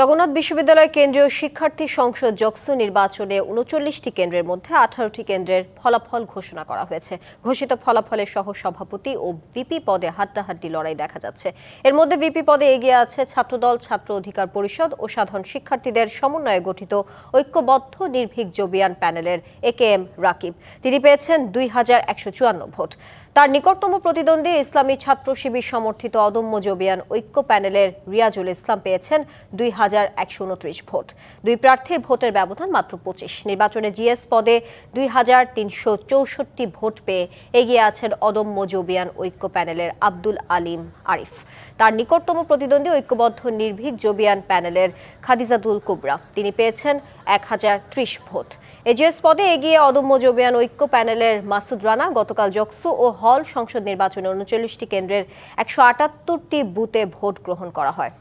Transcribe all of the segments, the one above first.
জগন্নাথ বিশ্ববিদ্যালয় কেন্দ্রীয় শিক্ষার্থী সংসদ জকসু নির্বাচনে ৩৯টি কেন্দ্রের মধ্যে ১৮টি কেন্দ্রের ফলাফল ঘোষণা করা হয়েছে। ঘোষিত ফলাফলে সহ সভাপতি ও ভিপি পদে হাড্ডাহাড্ডি লড়াই দেখা যাচ্ছে। এর মধ্যে ভিপি পদে এগিয়ে আছে ছাত্রদল, ছাত্র অধিকার পরিষদ ও সাধারণ শিক্ষার্থীদের সমন্বয়ে গঠিত ঐক্যবদ্ধ নির্ভীক জোবিয়ান প্যানেলের একেএম রাকিব। তিনি পেয়েছেন ২,১৫৪ ভোট। তার নিকটতম প্রতিদ্বন্দ্বী ইসলামী ছাত্র শিবির সমর্থিত অদম্য জোবিয়ান ঐক্য প্যানেলের রিয়াজুল ইসলাম পেয়েছেন ২,১২৯ ভোট। দুই প্রার্থীর ভোটের ব্যবধান মাত্র ২৫। নির্বাচনে জিএস পদে ২,৩৬৪ ভোট পেয়ে এগিয়ে আছেন অদম্য জোবিয়ান ঐক্য প্যানেলের আব্দুল আলিম আরিফ। তার নিকটতম প্রতিদ্বন্দ্বী ঐক্যবদ্ধ নির্ভীক জোবিয়ান প্যানেলের খাদিজাতুল কুবরা। তিনি পেয়েছেন ১,০৩০ ভোট। এজিএস পদে এগিয়ে অদম্য জোবিয়ান ঐক্য প্যানেলের মাসুদ রানা। গতকাল জকসু ও হল সংসদ নির্বাচনে ৩৯টি কেন্দ্রের ১৭৮টি বুথে ভোট গ্রহণ করা হয়।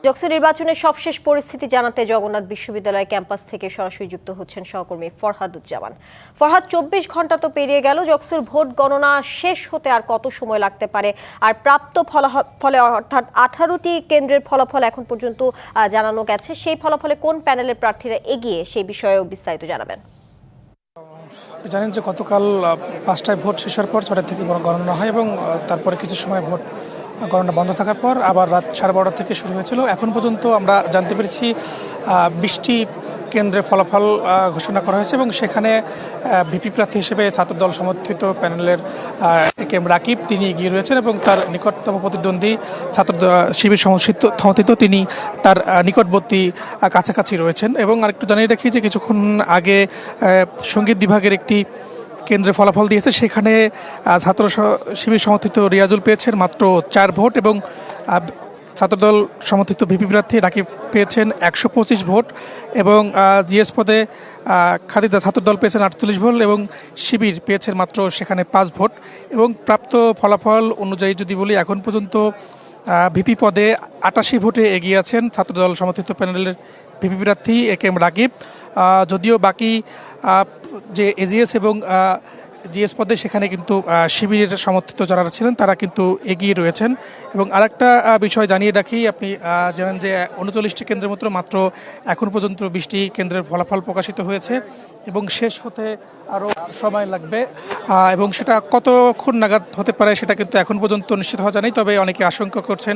জকসু নির্বাচনের সবশেষ পরিস্থিতি জানাতে জগন্নাথ বিশ্ববিদ্যালয় ক্যাম্পাস থেকে সরাসরি যুক্ত হচ্ছেন সহকর্মী ফরহাদুজ্জামান। ফরহাদ, ২৪ ঘন্টা তো পেরিয়ে গেল, জকসুর ভোট গণনা শেষ হতে আর কত সময় লাগতে পারে? আর প্রাপ্ত ফলাফলে অর্থাৎ ১৮টি কেন্দ্রের ফলাফল এখন পর্যন্ত জানানো গেছে, সেই ফলাফলে কোন প্যানেলের প্রার্থীরা এগিয়ে সেই বিষয়েও বিস্তারিত জানাবেন। জানেন যে গতকাল ৫টায় ভোট শেষ হওয়ার পর ৬টা থেকে গণনা হয় এবং তারপরে কিছু সময় ভোট গণনা বন্ধ থাকার পর আবার রাত ১২:৩০ থেকে শুরু হয়েছিল। এখন পর্যন্ত আমরা জানতে পেরেছি ২০টি কেন্দ্রের ফলাফল ঘোষণা করা হয়েছে এবং সেখানে ভিপি প্রার্থী হিসেবে ছাত্রদল সমর্থিত প্যানেলের একেএম রাকিব তিনি এগিয়ে রয়েছেন এবং তার নিকটতম প্রতিদ্বন্দ্বী ছাত্র শিবির সমর্থিত তিনি তার নিকটবর্তী কাছাকাছি রয়েছেন। এবং আরেকটু জানিয়ে রাখি যে কিছুক্ষণ আগে সঙ্গীত বিভাগের একটি কেন্দ্রে ফলাফল দিয়েছে, সেখানে ছাত্র শিবির সমর্থিত রিয়াজুল পেয়েছেন মাত্র ৪ ভোট এবং ছাত্রদল সমর্থিত ভিপি প্রার্থী রাকিব পেয়েছেন ১২৫ ভোট এবং জিএস পদে খাদিজা ছাত্রদল পেয়েছেন ৪৮ ভোট এবং শিবির পেয়েছেন মাত্র সেখানে ৫ ভোট। এবং প্রাপ্ত ফলাফল অনুযায়ী যদি বলি, এখন পর্যন্ত ভিপি পদে ৮৮ ভোটে এগিয়ে আছেন ছাত্রদল সমর্থিত প্যানেলের ভিপি প্রার্থী একেএম রাকিব। যদিও বাকি যে এজিএস এবং জিএস পদে সেখানে কিন্তু শিবিরের সমর্থিত যারা ছিলেন তারা কিন্তু এগিয়ে রয়েছেন। এবং আরেকটা বিষয় জানিয়ে রাখি, আপনি জানেন যে ৩৯টি কেন্দ্রের মতো মাত্র এখন পর্যন্ত ২০টি কেন্দ্রের ফলাফল প্রকাশিত হয়েছে এবং শেষ হতে আরও সময় লাগবে এবং সেটা কতক্ষণ নাগাদ হতে পারে সেটা কিন্তু এখন পর্যন্ত নিশ্চিত হওয়া জানেই। তবে অনেকে আশঙ্কা করছেন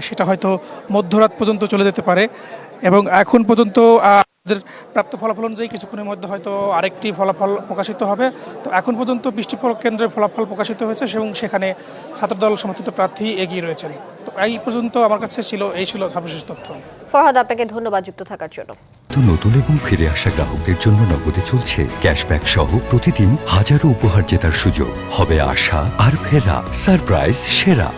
সেটা হয়তো মধ্যরাত পর্যন্ত চলে যেতে পারে এবং এখন পর্যন্ত প্রাপ্ত ফলাফল অনুযায়ী কিছুক্ষণের মধ্যে হয়তো আরেকটি ফলাফল প্রকাশিত হবে। তো এখন পর্যন্ত ২০টি কেন্দ্রের ফলাফল প্রকাশিত হয়েছে এবং সেখানে ছাত্রদল সমর্থিত প্রার্থী এগিয়ে রয়েছেন। তো এই পর্যন্ত আমার কাছে এই ছিল সর্বশেষ তথ্য। ফরহাদ, আপনাকে ধন্যবাদ যুক্ত থাকার জন্য। নতুন এবং ফিরে আসা গ্রাহকদের জন্য নগদে চলছে ক্যাশব্যাক সহ প্রতিদিন হাজারো উপহার জেতার সুযোগ। হবে আশা আর ফেরা, সারপ্রাইজ সেরা।